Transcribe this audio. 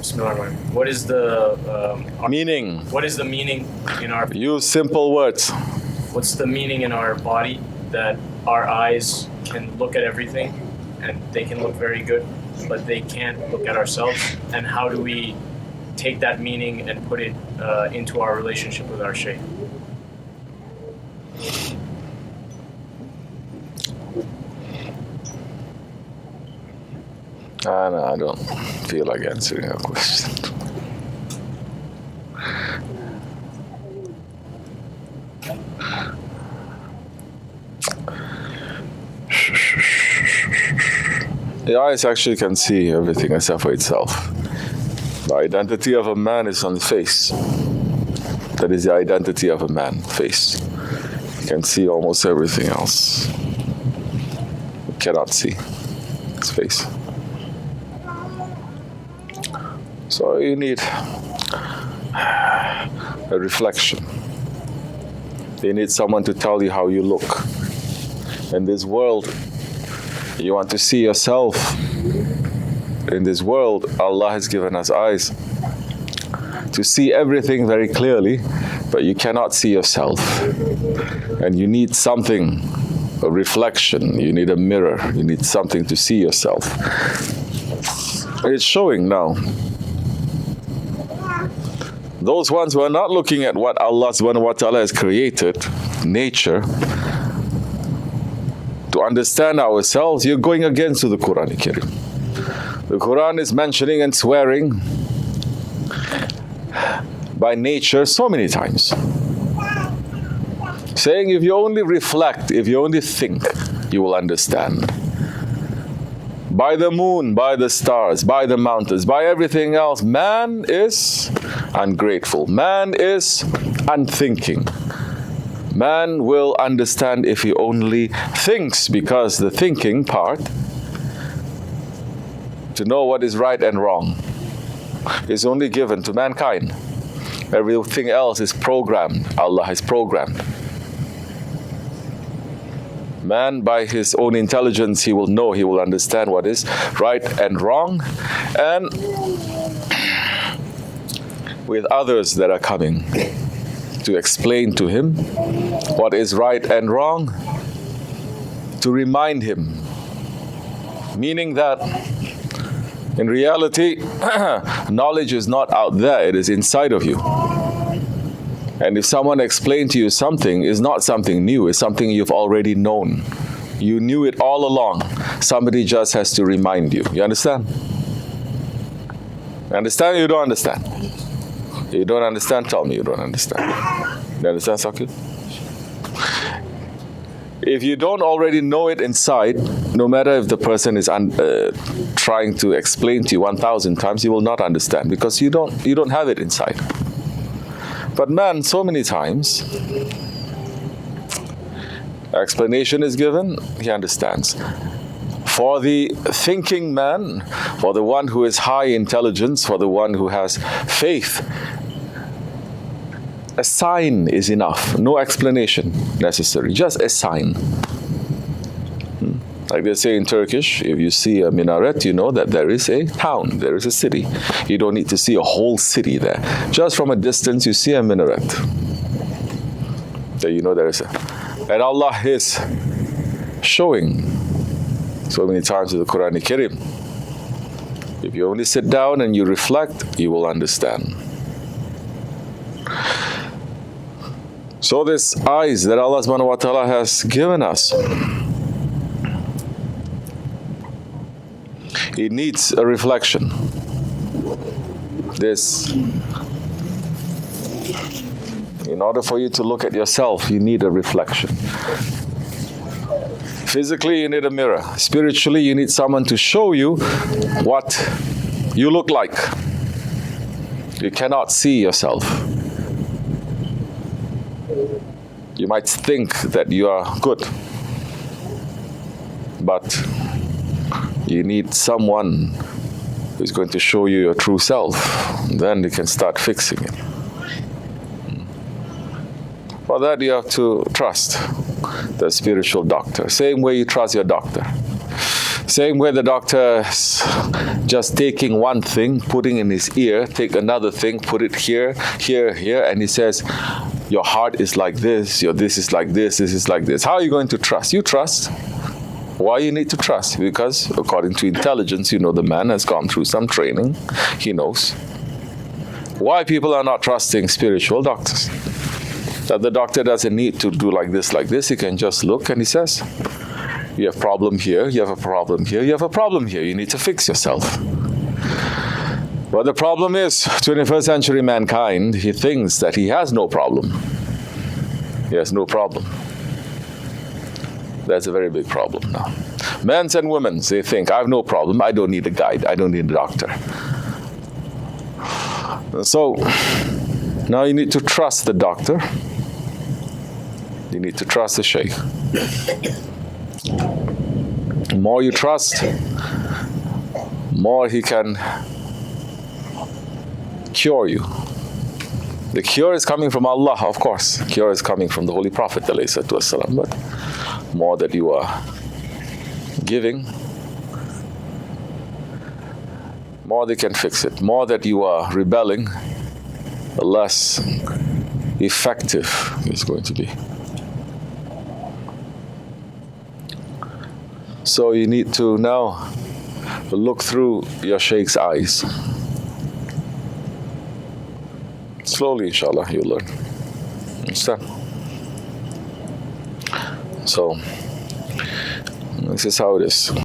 Bismillahirrahmanirrahim. What is the meaning? What is the meaning in our? Use simple words. What's the meaning in our body that our eyes can look at everything and they can look very good, but they can't look at ourselves? And how do we take that meaning and put it into our relationship with our Shaykh? No, I don't feel like answering your question. The eyes actually can see everything except for itself. The identity of a man is on the face. That is the identity of a man, face. You can see almost everything else. You cannot see his face. So you need a reflection. You need someone to tell you how you look. In this world, you want to see yourself. In this world, Allah has given us eyes to see everything very clearly, but you cannot see yourself. And you need something, a reflection. You need a mirror. You need something to see yourself. It's showing now. Those ones who are not looking at what Allah subhanahu wa ta'ala has created, nature, to understand ourselves, you're going against the Quran Karim. The Quran is mentioning and swearing by nature so many times. Saying if you only reflect, if you only think, you will understand. By the moon, by the stars, by the mountains, by everything else, man is ungrateful. Man is unthinking. Man will understand if he only thinks, because the thinking part, to know what is right and wrong, is only given to mankind. Everything else is programmed. Allah has programmed. Man, by his own intelligence, he will know, he will understand what is right and wrong. And with others that are coming to explain to him what is right and wrong, to remind him. Meaning that in reality, knowledge is not out there, it is inside of you. And if someone explained to you something, it's not something new, it's something you've already known. You knew it all along. Somebody just has to remind you. You understand? You understand or you don't understand? You don't understand, tell me you don't understand. You understand, Sakil? If you don't already know it inside, no matter if the person is trying to explain to you 1,000 times, you will not understand, because you don't have it inside. But man, so many times, explanation is given, he understands. For the thinking man, for the one who is high intelligence, for the one who has faith, a sign is enough. No explanation necessary, just a sign. Like they say in Turkish, if you see a minaret, you know that there is a town, there is a city. You don't need to see a whole city there. Just from a distance, you see a minaret. So you know there is a... And Allah is showing so many times in the Quran Karim. If you only sit down and you reflect, you will understand. So this eyes that Allah subhanahu wa ta'ala has given us, it needs a reflection. This, in order for you to look at yourself, you need a reflection. Physically, you need a mirror. Spiritually, you need someone to show you what you look like. You cannot see yourself. You might think that you are good, but you need someone who's going to show you your true self. Then you can start fixing it. For that, you have to trust the spiritual doctor. Same way you trust your doctor. Same way the doctor's just taking one thing, putting in his ear, take another thing, put it here, here, here, and he says, your heart is like this, your this is like this is like this. How are you going to trust? You trust. Why you need to trust? Because according to intelligence, you know the man has gone through some training. He knows. Why people are not trusting spiritual doctors? That the doctor doesn't need to do like this. He can just look and he says, you have a problem here, you have a problem here, you have a problem here. You need to fix yourself. But the problem is, 21st century mankind, he thinks that he has no problem. He has no problem. That's a very big problem now. Men and women, they think, I have no problem, I don't need a guide, I don't need a doctor. So, now you need to trust the doctor. You need to trust the sheikh. The more you trust, more he can cure you. The cure is coming from Allah, of course. The cure is coming from the Holy Prophet, ﷺ. But more that you are giving, more they can fix it. More that you are rebelling, the less effective it's going to be. So you need to now look through your sheikh's eyes. Slowly, inshallah, you'll learn. Understand? So, this is how it is.